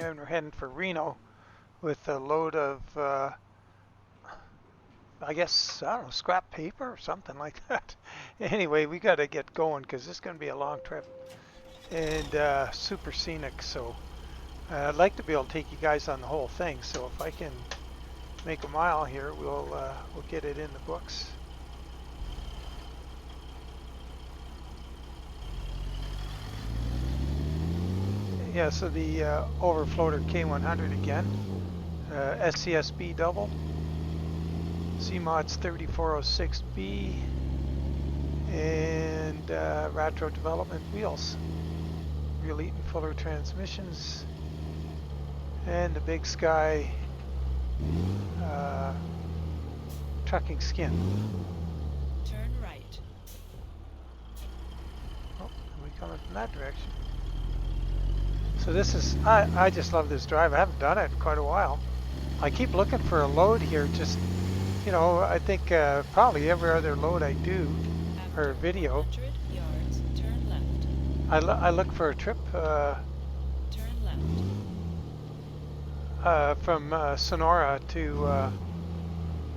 then we're heading for Reno with a load of, I guess, I don't know, scrap paper or something like that. Anyway, we got to get going because this is going to be a long trip and super scenic. So I'd like to be able to take you guys on the whole thing. So if I can make a mile here, we'll get it in the books. Yeah, so the Overfloater K100 again, SCSB double, ZeeMod's 3406B, and Ratro Development wheels, Real Eaton Fuller transmissions, and the Big Sky trucking skin. Turn right. Oh, are we coming from that direction? So this is, I just love this drive. I haven't done it in quite a while. I keep looking for a load here, just, you know, I think probably every other load I do, or video, 100 yards, turn left. I look for a trip Turn left. from Sonora to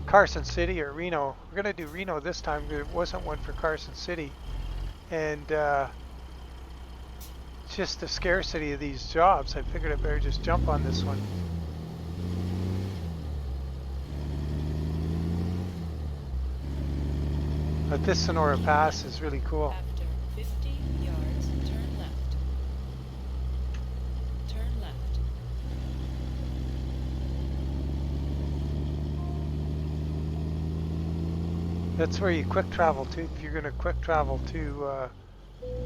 Carson City or Reno. We're going to do Reno this time. There wasn't one for Carson City. And just the scarcity of these jobs, I figured I'd better just jump on this one. But this Sonora Pass is really cool. After 50 yards, turn left. Turn left. That's where you quick travel to. If you're going to quick travel to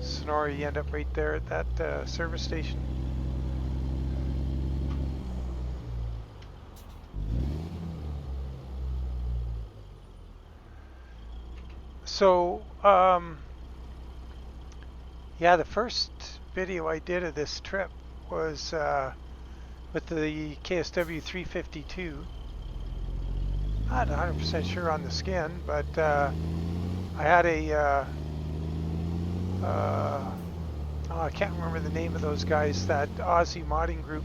Sonora, you end up right there at that service station. So, yeah, the first video I did of this trip was with the KSW 352. Not 100% sure on the skin, but I had a, oh, I can't remember the name of those guys, that Aussie modding group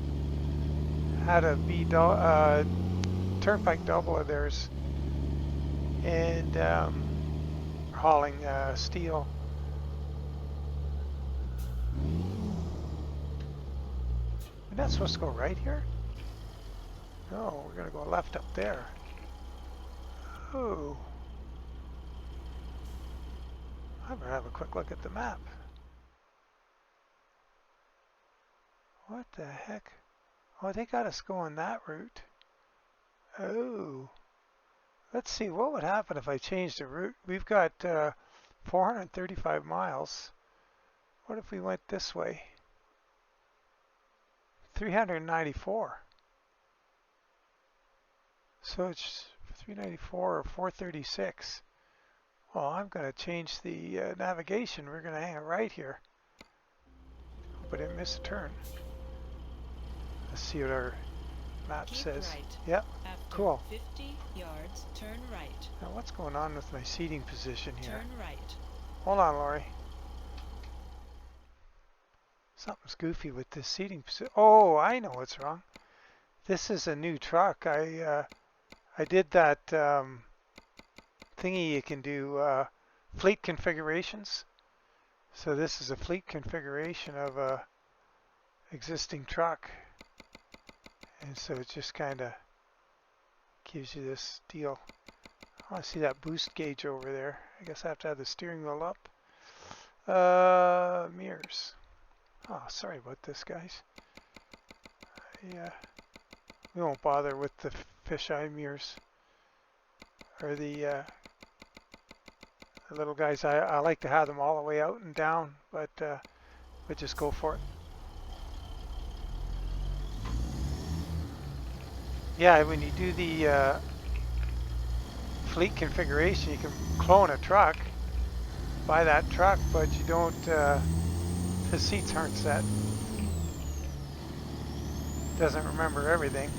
had a turnpike double of theirs, and hauling steel. We're not supposed to go right here? No, we're going to go left up there. Oh. I better have a quick look at the map. What the heck? Oh, they got us going that route. Oh. Let's see, what would happen if I changed the route? We've got 435 miles. What if we went this way? 394. So it's 394 or 436. Well, I'm going to change the navigation. We're going to hang it right here. Hope I didn't miss a turn. Let's see what our map says. Right. Yep, After cool. 50 yards, turn right. Now what's going on with my seating position here? Turn right. Hold on, Lori. Something's goofy with this seating position. Oh, I know what's wrong. This is a new truck. I did that thingy you can do, fleet configurations. So this is a fleet configuration of a existing truck. And so it just kind of gives you this deal. I want to see that boost gauge over there. I guess I have to have the steering wheel up. Mirrors. Oh, sorry about this, guys. Yeah, we won't bother with the fisheye mirrors or the little guys. I like to have them all the way out and down, but just go for it. Yeah, when you do the fleet configuration, you can clone a truck, buy that truck, but you don't, the seats aren't set. Doesn't remember everything.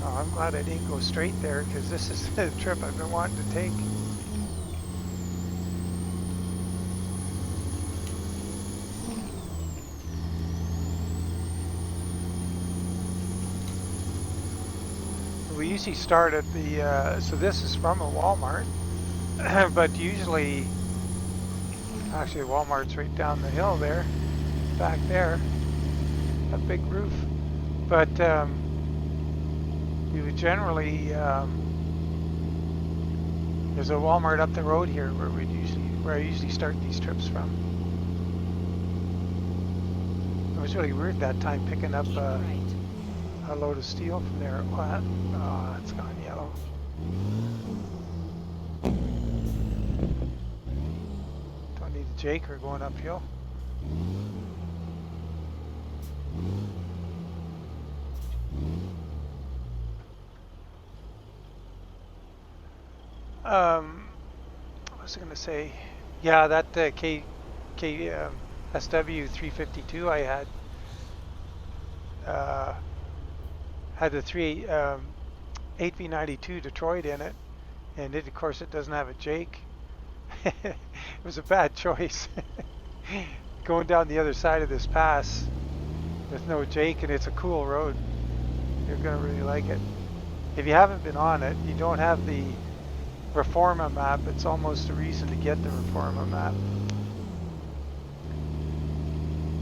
Oh, I'm glad I didn't go straight there, because this is the trip I've been wanting to take. we usually start at the, so this is from a Walmart, but usually, actually Walmart's right down the hill there, back there, a big roof. But we would generally, there's a Walmart up the road here where I usually start these trips from. It was really weird that time picking up a load of steel from there. What? Oh, it's gone yellow. Don't need a Jaker going uphill. What was I going to say? Yeah, that SW 352 I had the 8V92 Detroit in it, and of course it doesn't have a Jake. It was a bad choice. Going down the other side of this pass with no Jake, and it's a cool road. You're gonna really like it. If you haven't been on it, you don't have the Reforma map. It's almost a reason to get the Reforma map.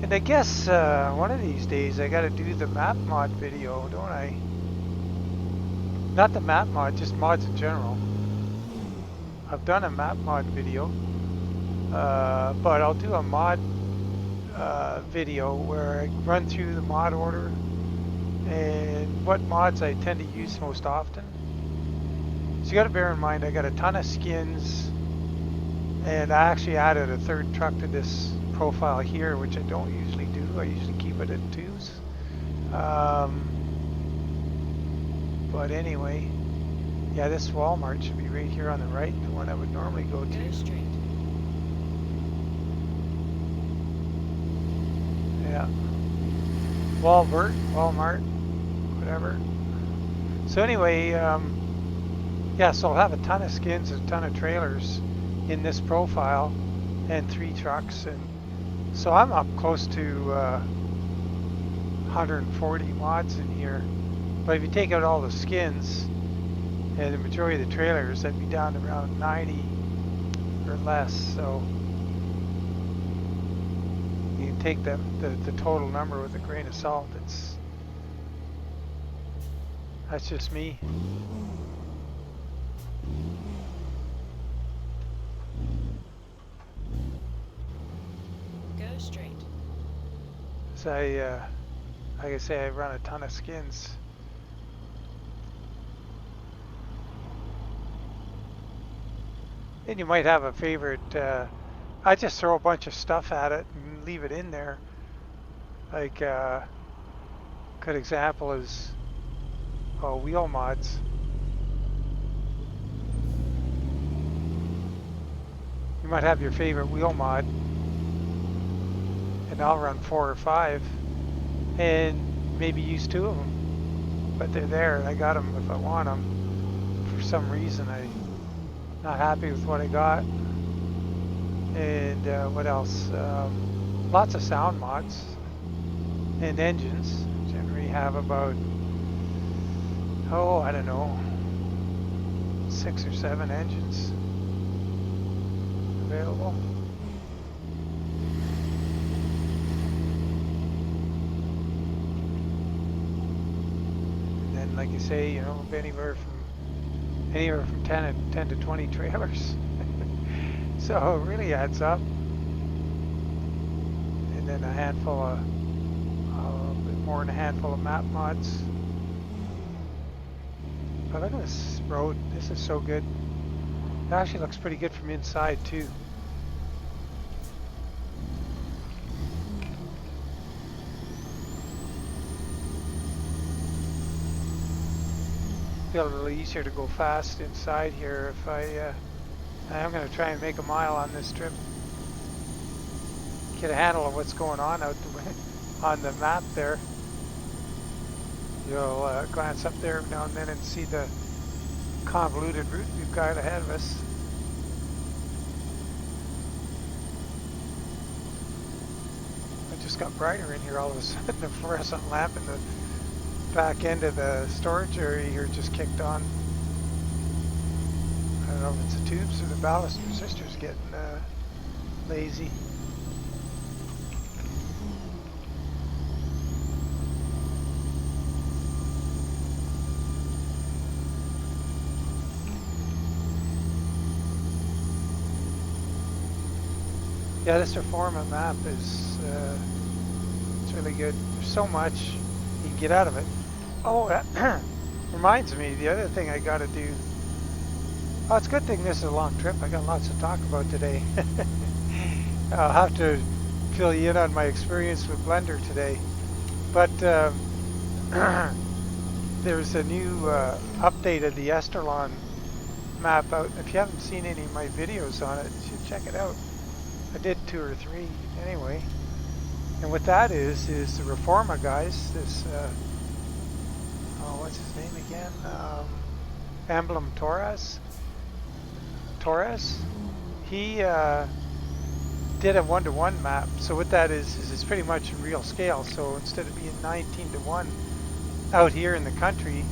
And I guess one of these days I gotta do the map mod video, don't I? Not the map mod, just mods in general. I've done a map mod video, but I'll do a mod video where I run through the mod order and what mods I tend to use most often. So you got to bear in mind I got a ton of skins, and I actually added a third truck to this profile here, which I don't usually do. I usually keep it at 2s. But anyway, yeah, this Walmart should be right here on the right, the one I would normally go to. Go straight. Yeah. Walmart, whatever. So anyway, yeah, so I'll have a ton of skins and a ton of trailers in this profile and 3 trucks, and so I'm up close to 140 mods in here. But if you take out all the skins and the majority of the trailers, that'd be down to around 90 or less. So you can take the total number with a grain of salt. That's just me. Go straight. So like I say, I run a ton of skins. And you might have a favorite. I just throw a bunch of stuff at it and leave it in there. Like good example is wheel mods. You might have your favorite wheel mod, and I'll run 4 or 5, and maybe use 2 of them. But they're there, and I got them if I want them. For some reason, I'm not happy with what I got. And what else? Lots of sound mods and engines. Generally have about, I don't know, 6 or 7 engines available. And then, like you say, anywhere from 10 to 20 trailers. So it really adds up. And then a bit more than a handful of map mods. But look at this road. This is so good. It actually looks pretty good from inside too. Feel a little easier to go fast inside here if I'm going to try and make a mile on this trip. Get a handle of what's going on out on the map there. You'll glance up there now and then and see the convoluted route we've got ahead of us. It just got brighter in here all of a sudden. The fluorescent lamp in the back end of the storage area here just kicked on. I don't know if it's the tubes or the ballast resistors getting lazy. Yeah, this Reforma map is it's really good. There's so much you can get out of it. Oh, that reminds me, the other thing I got to do. Oh, it's a good thing this is a long trip. I got lots to talk about today. I'll have to fill you in on my experience with Blender today. But there's a new update of the Esterlon map out. If you haven't seen any of my videos on it, you should check it out. I did 2 or 3 anyway. And what that is the Reforma guys. This, oh, what's his name again? Emblem Torres. He did a 1-to-1 map. So what that is it's pretty much in real scale. So instead of being 19-to-1 out here in the country,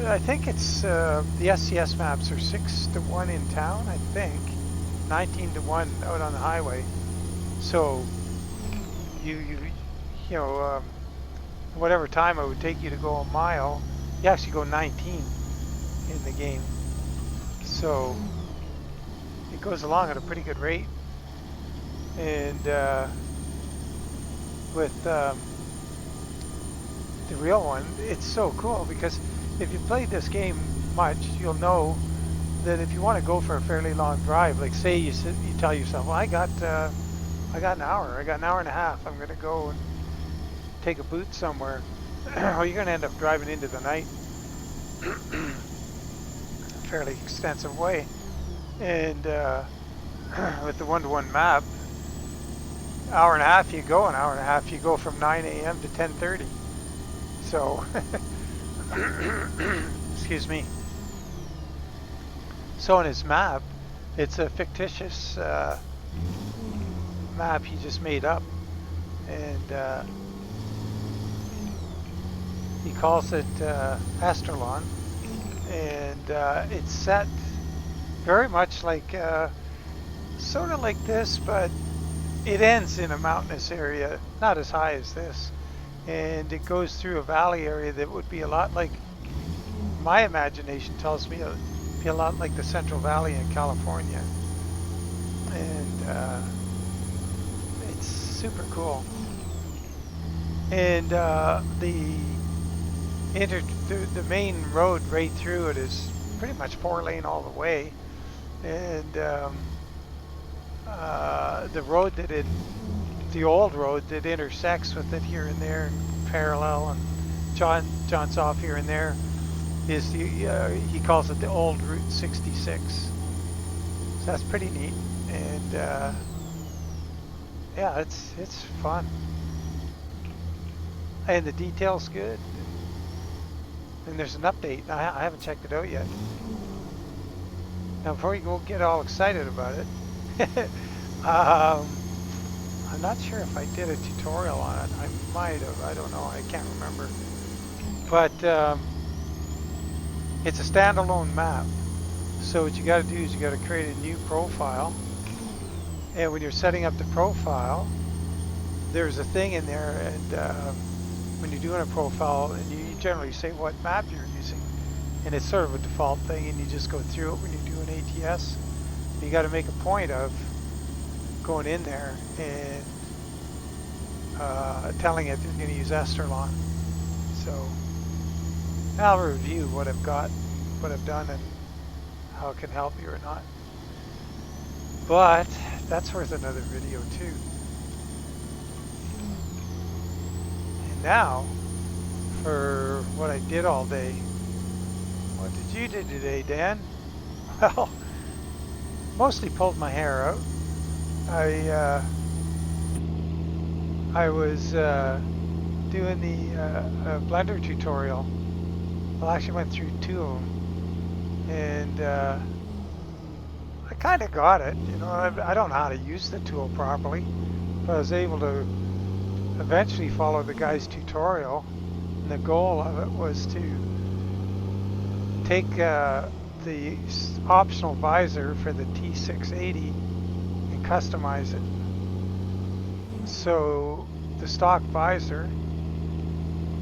I think it's the SCS maps are 6-to-1 in town, I think. 19-to-1 out on the highway. So you know, whatever time it would take you to go a mile, you actually go 19 in the game. So it goes along at a pretty good rate. And with the real one, it's so cool because if you played this game much, you'll know that if you want to go for a fairly long drive, like say you tell yourself, well, I got an hour, I got an hour and a half, I'm going to go and take a boot somewhere. Well, you're going to end up driving into the night, a fairly extensive way. And with the 1-to-1 map, hour and a half you go, an hour and a half you go from 9 a.m. to 10:30. So, excuse me. So in his map, it's a fictitious map he just made up, and he calls it Esterlon, and it's set very much like, sort of like this, but it ends in a mountainous area, not as high as this, and it goes through a valley area that would be a lot like, my imagination tells me, be a lot like the Central Valley in California. And it's super cool. And the main road right through it is pretty much 4-lane all the way. And the road the old road that intersects with it here and there and parallel and jaunts off here and there is he calls it the old Route 66. So that's pretty neat. And yeah, it's fun. And the detail's good. And there's an update. I haven't checked it out yet. Now before you go get all excited about it, I'm not sure if I did a tutorial on it. I might have. I don't know. I can't remember. But it's a standalone map. So what you got to do is you got to create a new profile. And when you're setting up the profile, there's a thing in there, and when you're doing a profile, and you generally say what map you're using, and it's sort of a default thing, and you just go through it when you do an ATS. You got to make a point of going in there and telling it you're going to use Esterlon. So I'll review what I've got, what I've done, and how it can help you or not. But that's worth another video too. And now, for what I did all day. What did you do today, Dan? Well, mostly pulled my hair out. I was doing the Blender tutorial. Well, I actually went through 2 of them, and I kind of got it. You know, I don't know how to use the tool properly, but I was able to eventually follow the guy's tutorial And the goal of it was to take the optional visor for the T680 and customize it. So the stock visor,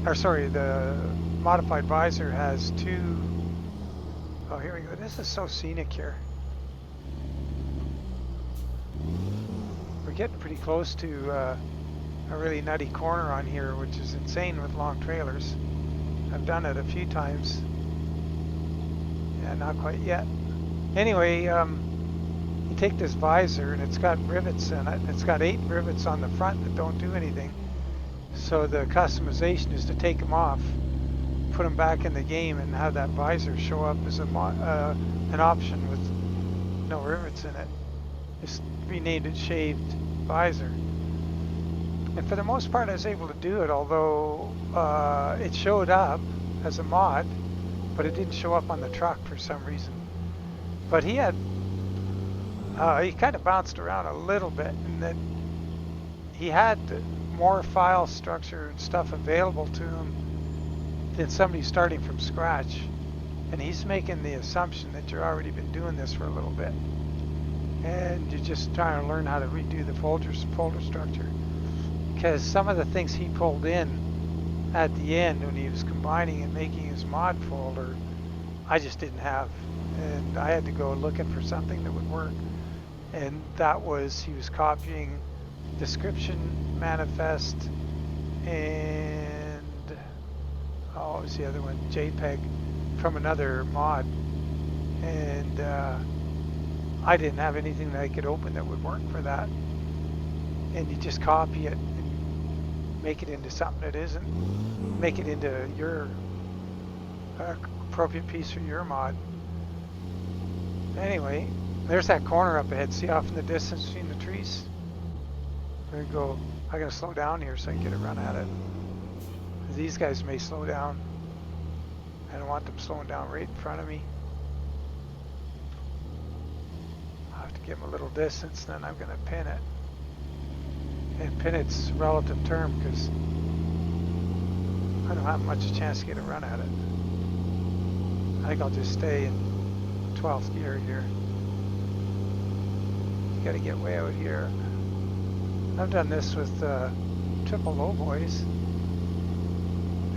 or sorry, the modified visor has two. Oh, here we go. This is so scenic here. We're getting pretty close to a really nutty corner on here, which is insane with long trailers. I've done it a few times. Yeah, not quite yet. Anyway, you take this visor and it's got rivets in it. It's got 8 rivets on the front that don't do anything. So the customization is to take them off, put them back in the game, and have that visor show up as an option with no rivets in it. Just renamed it Shaved Visor. And for the most part I was able to do it, although it showed up as a mod, but it didn't show up on the truck for some reason. But he had, he kind of bounced around a little bit, and then he had more file structure and stuff available to him than somebody starting from scratch. And he's making the assumption that you've already been doing this for a little bit, and you're just trying to learn how to redo the folder structure. Because some of the things he pulled in at the end when he was combining and making his mod folder, I just didn't have. And I had to go looking for something that would work. And that was, he was copying description, manifest, and what was the other one? JPEG from another mod. And I didn't have anything that I could open that would work for that. And you just copy it and make it into something that isn't. Make it into your appropriate piece for your mod. Anyway, there's that corner up ahead. See off in the distance between the trees? There you go. I gotta slow down here so I can get a run at it. These guys may slow down. I don't want them slowing down right in front of me. I'll have to give them a little distance, then I'm gonna pin it. And pin it's relative term because I don't have much chance to get a run at it. I think I'll just stay in 12th gear here. You gotta get way out here. I've done this with triple low boys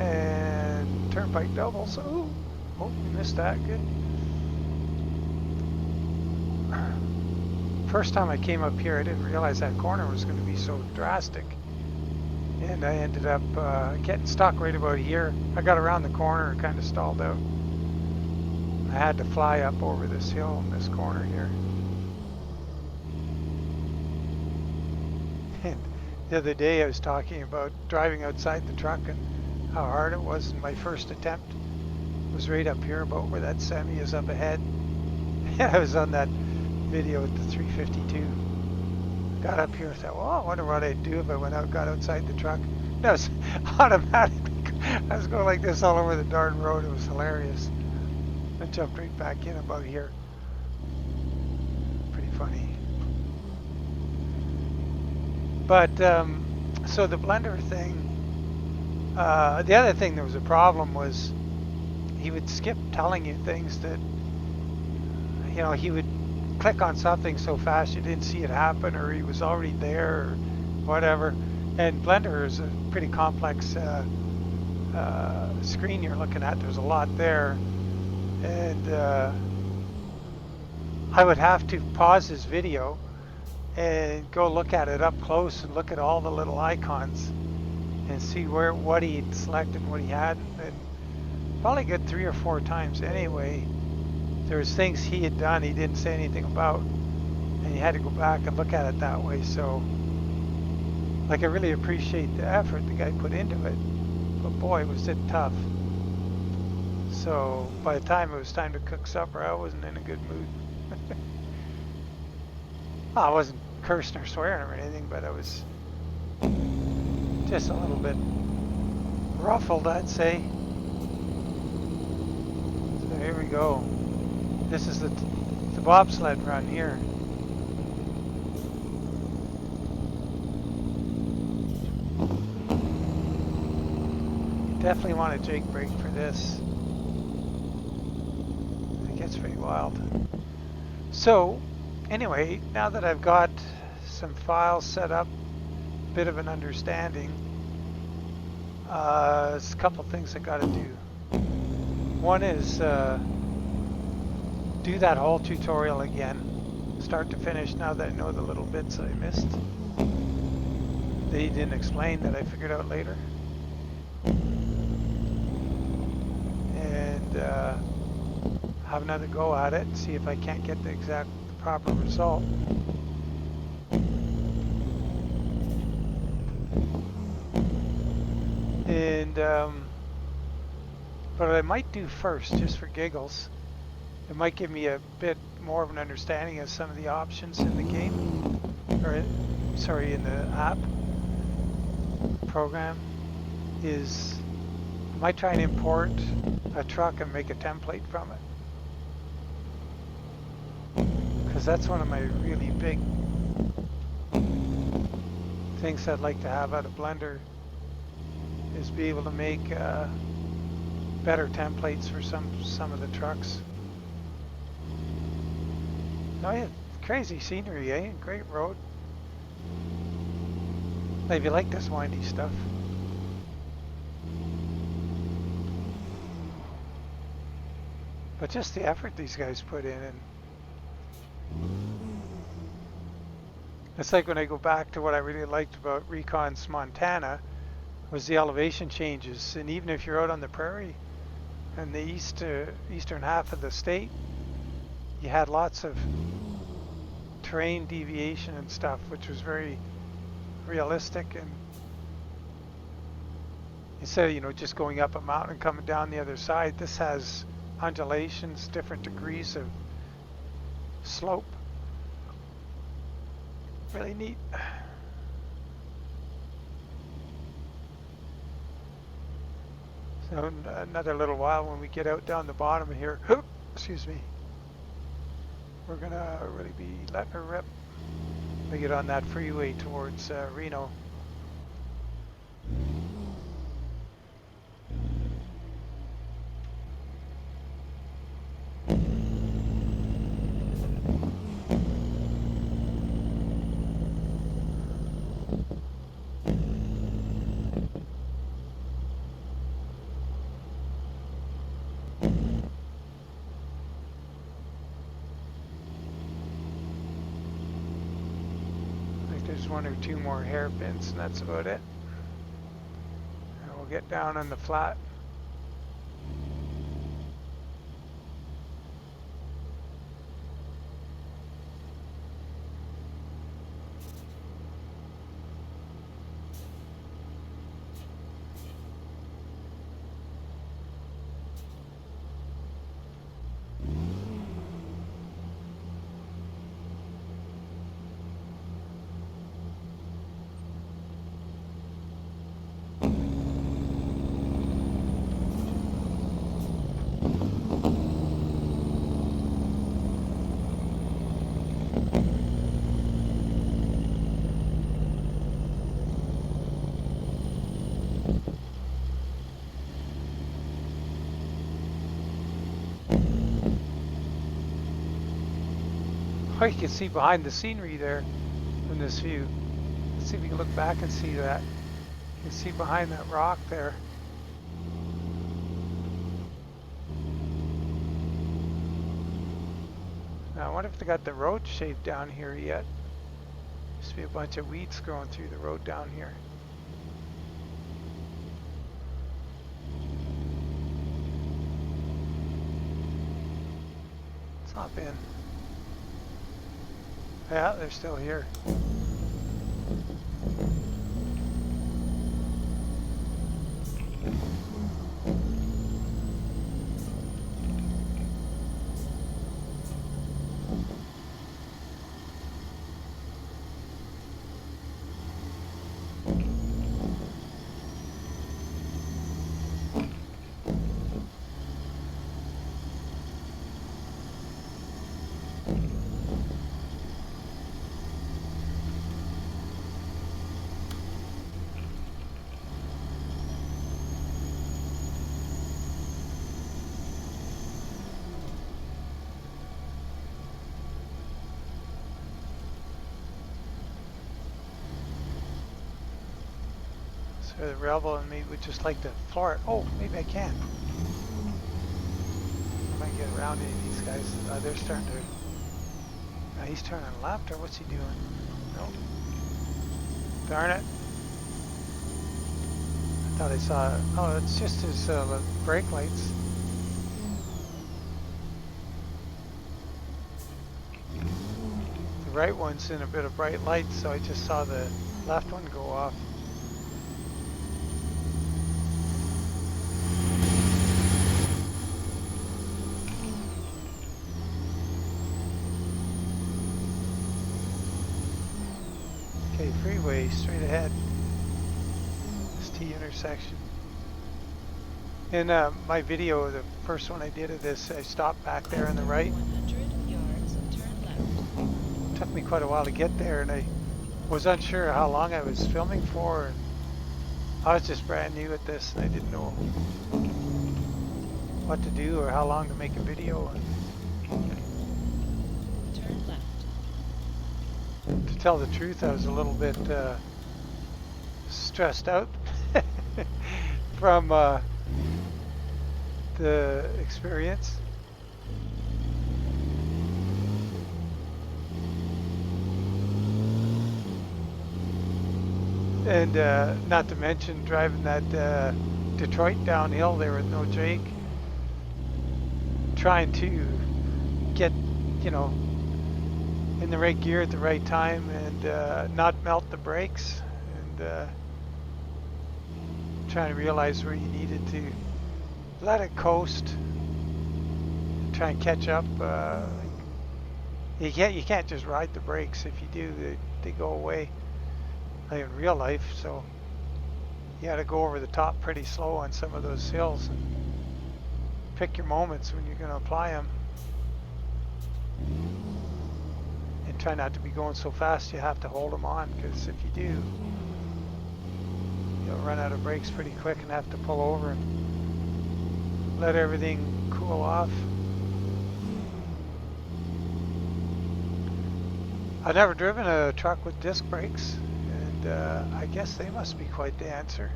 and turnpike doubles. Oh, we missed that. Good. First time I came up here, I didn't realize that corner was going to be so drastic, and I ended up getting stuck right about here. I got around the corner and kind of stalled out. I had to fly up over this hill in this corner here. And the other day I was talking about driving outside the truck and how hard it was, and my first attempt was right up here about where that semi is up ahead. And I was on that video with the 352. Got up here and thought, well, I wonder what I'd do if I got outside the truck. That was automatically, I was going like this all over the darn road. It was hilarious. I jumped right back in about here. Pretty funny. But, so the blender thing, the other thing that was a problem was he would skip telling you things that, you know, he would click on something so fast you didn't see it happen, or he was already there, or whatever. And Blender is a pretty complex screen you're looking at. There's a lot there, and I would have to pause his video and go look at it up close and look at all the little icons and see what he had selected and what he hadn't. And probably good 3 or 4 times anyway. There was things he had done he didn't say anything about, and you had to go back and look at it that way. So, like, I really appreciate the effort the guy put into it, but boy, was it tough. So by the time it was time to cook supper, I wasn't in a good mood. Well, I wasn't cursing or swearing or anything, but I was just a little bit ruffled, I'd say. So here we go. This is the bobsled run here. Definitely want a jake brake for this. It gets pretty wild. So, anyway, now that I've got some files set up, a bit of an understanding, there's a couple things I got to do. One is do that whole tutorial again, start to finish, now that I know the little bits that I missed. They didn't explain that I figured out later. And have another go at it, see if I can't get the proper result. And what I might do first, just for giggles, it might give me a bit more of an understanding of some of the options in the game, or sorry, in the app program, is I might try and import a truck and make a template from it. Because that's one of my really big things I'd like to have out of Blender, is be able to make better templates for some of the trucks. Oh yeah, crazy scenery, eh? Great road. If you like this windy stuff. But just the effort these guys put in, and it's like when I go back to what I really liked about Recon's Montana was the elevation changes. And even if you're out on the prairie in the eastern half of the state, you had lots of terrain deviation and stuff, which was very realistic. And instead of, you know, just going up a mountain and coming down the other side, this has undulations, different degrees of slope. Really neat. So another little while when we get out down the bottom here, excuse me, we're gonna really be letting her rip. We get on that freeway towards Reno. There's one or two more hairpins, and that's about it. And we'll get down on the flat. Oh, you can see behind the scenery there in this view. Let's see if we can look back and see that. You can see behind that rock there. Now I wonder if they got the road shaped down here yet. Used to be a bunch of weeds growing through the road down here. Let's hop in. Yeah, they're still here. or the Rebel, and maybe would just like to floor it. Oh, maybe I can. I might get around any of these guys. They're starting to... he's turning left, or what's he doing? Nope. Darn it. I thought I saw... Oh, it's just his brake lights. The right one's in a bit of bright light, so I just saw the left one go off. Okay, freeway straight ahead. This T intersection. In my video, the first one I did of this, I stopped back there on the right. 100 yards, turn left. Took me quite a while to get there, and I was unsure how long I was filming for. And I was just brand new at this, and I didn't know what to do or how long to make a video. Turn left. To tell the truth, I was a little bit stressed out from the experience. And not to mention driving that Detroit downhill there with no Jake, trying to get, you know, in the right gear at the right time and not melt the brakes, and trying to realize where you needed to let it coast, try and catch up. You can't just ride the brakes. If you do, they go away, like in real life. So you got to go over the top pretty slow on some of those hills and pick your moments when you're going to apply them. And try not to be going so fast you have to hold them on, because if you do, you'll run out of brakes pretty quick and have to pull over and let everything cool off. I've never driven a truck with disc brakes, and I guess they must be quite the answer.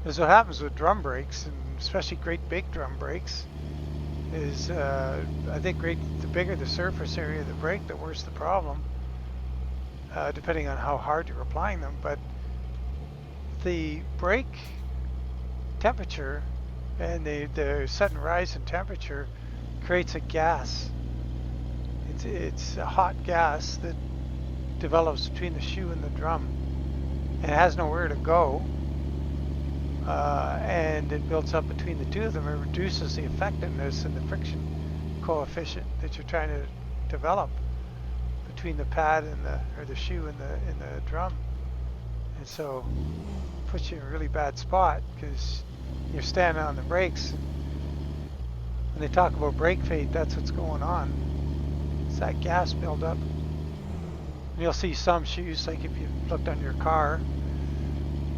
Because what happens with drum brakes, and especially great big drum brakes, is I think the bigger the surface area of the brake, the worse the problem, depending on how hard you're applying them. But the brake temperature and the sudden rise in temperature creates a gas. It's a hot gas that develops between the shoe and the drum, and it has nowhere to go, and it builds up between the two of them. It reduces the effectiveness and the friction coefficient that you're trying to develop between the pad and the shoe and the drum, and so puts you in a really bad spot because you're standing on the brakes. When they talk about brake fade, that's what's going on. It's that gas buildup. And you'll see some shoes, like if you looked on your car,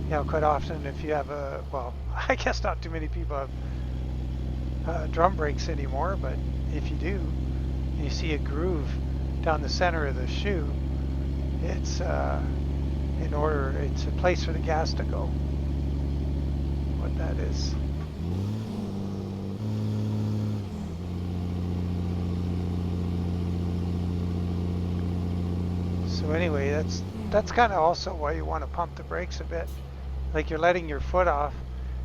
you know, quite often if you have well, I guess not too many people have drum brakes anymore, but if you do, and you see a groove down the center of the shoe, it's it's a place for the gas to go. What that is. So anyway, that's kind of also why you want to pump the brakes a bit. Like you're letting your foot off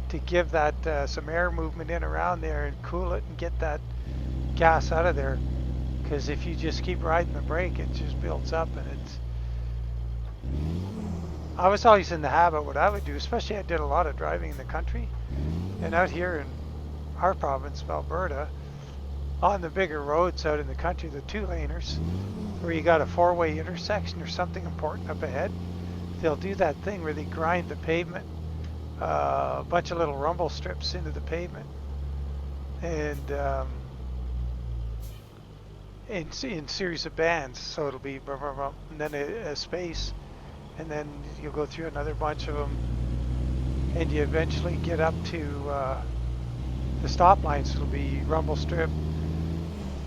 to give that some air movement in around there and cool it and get that gas out of there. Because if you just keep riding the brake, it just builds up, and I was always in the habit, what I would do, especially I did a lot of driving in the country, and out here in our province of Alberta, on the bigger roads out in the country, the two-laners, where you got a four-way intersection or something important up ahead, they'll do that thing where they grind the pavement, a bunch of little rumble strips into the pavement, and in series of bands, so it'll be brum, brum, brum, and then a space, and then you'll go through another bunch of them, and you eventually get up to the stop lines. It'll be rumble strip,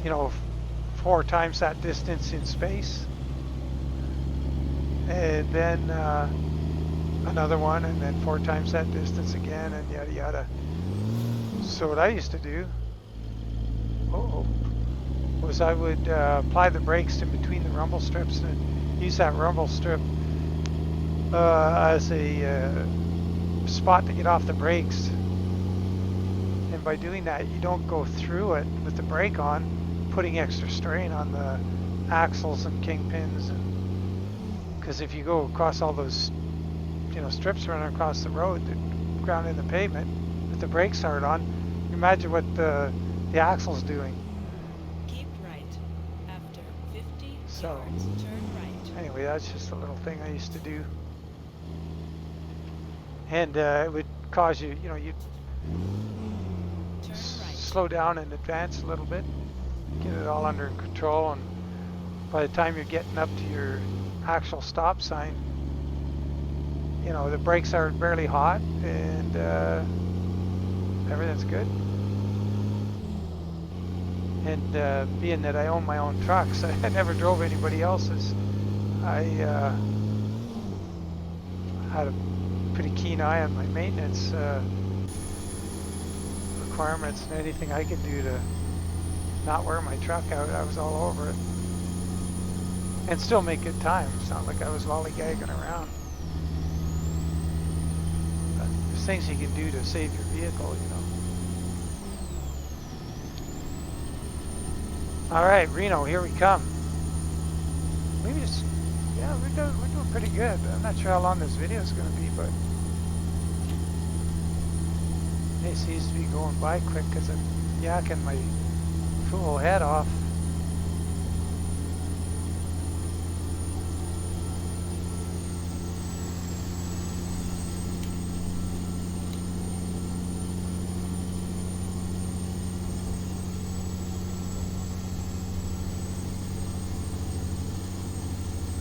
you know, 4 times that distance in space, and then another one, and then 4 times that distance again, and yada yada. So what I used to do, was I would apply the brakes in between the rumble strips and use that rumble strip as a spot to get off the brakes. And by doing that, you don't go through it with the brake on, putting extra strain on the axles and kingpins. Because if you go across all those, strips running across the road, the ground in the pavement, with the brakes hard on, imagine what the axle's doing. Keep right. After 50 So, yards, turn right. anyway, that's just a little thing I used to do. And it would cause you, you'd Turn right. slow down and advance a little bit, get it all under control, and by the time you're getting up to your actual stop sign, the brakes are barely hot and everything's good. And being that I own my own trucks, I never drove anybody else's. I had a pretty keen eye on my maintenance requirements, and anything I could do to not wear my truck out, I was all over it. And still make good time. It's not like I was lollygagging around. But there's things you can do to save your vehicle, All right, Reno, here we come. Maybe just, yeah, we're doing pretty good. I'm not sure how long this video is going to be, but it seems to be going by quick because I'm yakking my fool head off.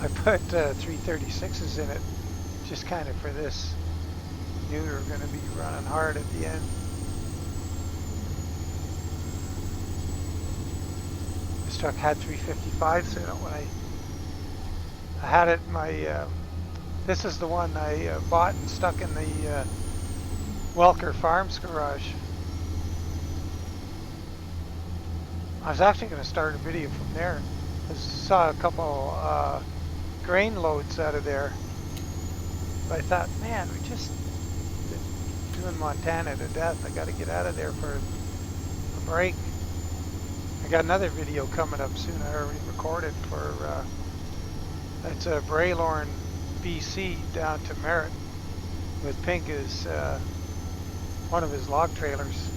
I put 336s in it just kind of for this. Knew we were going to be running hard at the end. This truck had 355s in it when I had it in my, this is the one I bought and stuck in the Welker Farms garage. I was actually going to start a video from there. I saw a couple grain loads out of there. But I thought, man, we just doing Montana to death. I got to get out of there for a break. I got another video coming up soon. I already recorded for, it's a Braylorn, BC down to Merritt with Pink as one of his log trailers.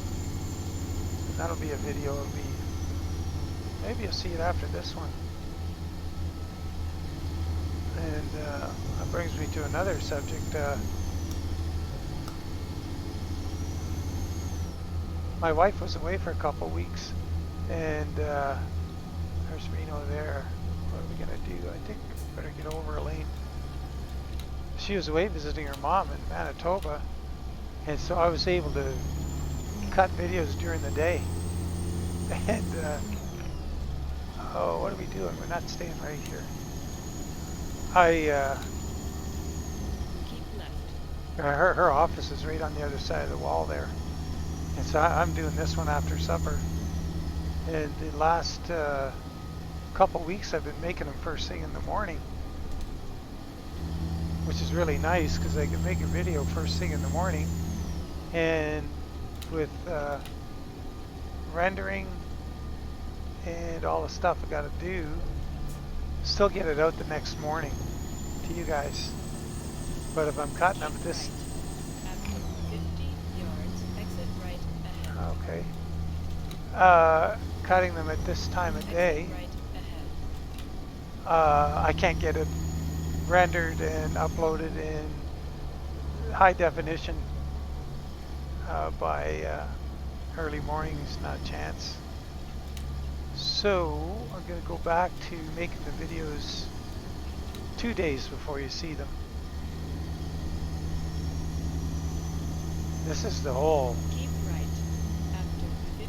And that'll be a video of me. Maybe you'll see it after this one. And that brings me to another subject. My wife was away for a couple weeks, and there's Reno there. What are we gonna do? I think we better get over Elaine. She was away visiting her mom in Manitoba, and so I was able to cut videos during the day. And oh, what are we doing? We're not staying right here. Keep left. Her office is right on the other side of the wall there. And so I'm doing this one after supper. And the last couple weeks I've been making them first thing in the morning, which is really nice because I can make a video first thing in the morning, and with rendering and all the stuff I got to do, still get it out the next morning to you guys. But if I'm cutting them this, After 50 yards, exit right ahead. okay, cutting them at this time of day, Exit right ahead. I can't get it rendered and uploaded in high definition by early mornings, not a chance. So I'm going to go back to making the videos 2 days before you see them. This is the whole, Keep right. After 50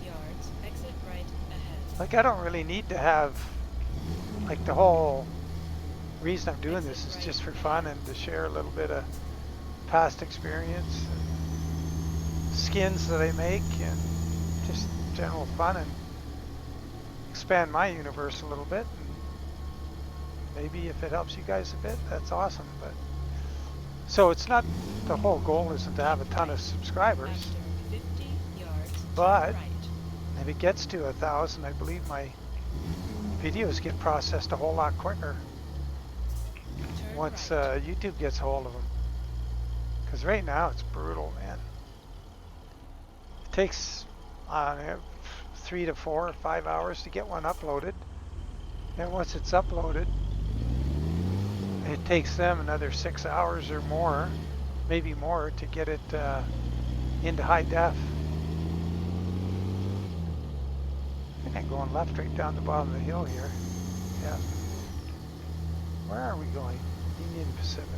yards, exit right ahead. like, I don't really need to have, like, the whole reason I'm doing this is just for fun and to share a little bit of past experience, and skins that I make, and just general fun, and expand my universe a little bit. And maybe if it helps you guys a bit, that's awesome. But so it's not, the whole goal isn't to have a ton of subscribers, After 50 yards, turn but right. if it gets to 1,000, I believe my videos get processed a whole lot quicker Turn once right. YouTube gets hold of them. Because right now it's brutal, man. It takes 3 to 4 or 5 hours to get one uploaded. And once it's uploaded, it takes them another 6 hours or more, maybe more, to get it into high def. I think I'm going left right down the bottom of the hill here. Yeah. Where are we going? Union Pacific.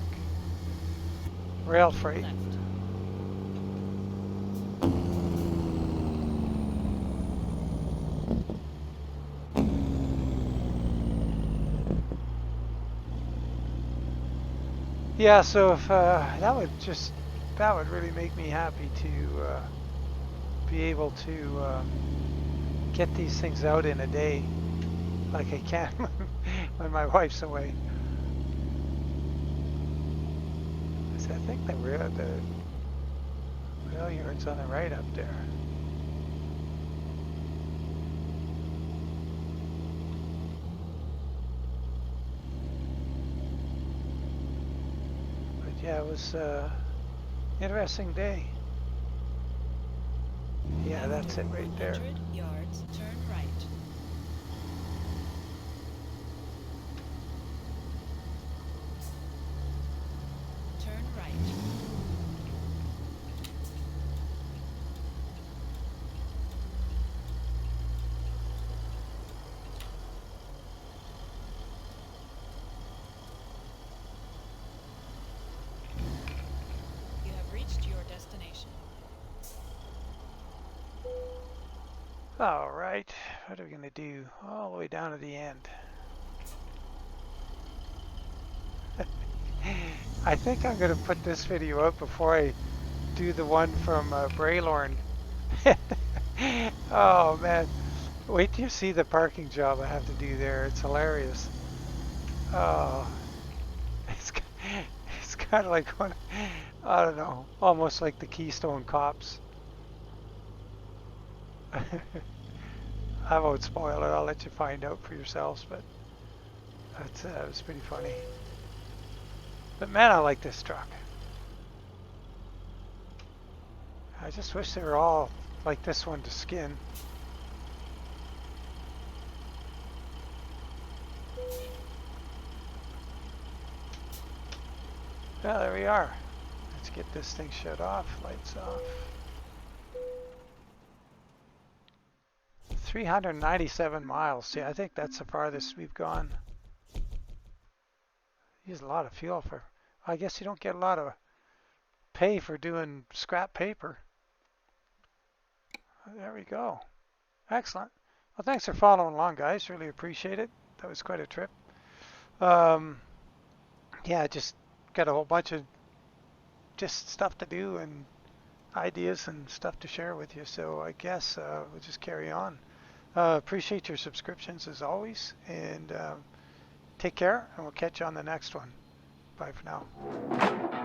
Rail freight. Left. Yeah, so if that would really make me happy to be able to get these things out in a day, like I can when my wife's away. So I think the rail yard's on the right up there. But yeah, it was interesting day. Yeah, that's it right there. 100 yards, turn right. Turn right. You have reached your destination. All right, what are we gonna do? All the way down to the end. I think I'm gonna put this video out before I do the one from Braylorn. Oh man, wait till you see the parking job I have to do there. It's hilarious. Oh, it's it's kind of like one, I don't know, almost like the Keystone Cops. I won't spoil it. I'll let you find out for yourselves. But that's it was pretty funny. But man, I like this truck. I just wish they were all like this one to skin. Yeah, there we are. Let's get this thing shut off. Lights off. 397 miles. See, I think that's the farthest we've gone. Use a lot of fuel for. I guess you don't get a lot of pay for doing scrap paper. There we go. Excellent. Well, thanks for following along, guys. Really appreciate it. That was quite a trip. Yeah, just got a whole bunch of just stuff to do and ideas and stuff to share with you. So I guess we'll just carry on. Appreciate your subscriptions as always, and take care, and we'll catch you on the next one. Bye for now.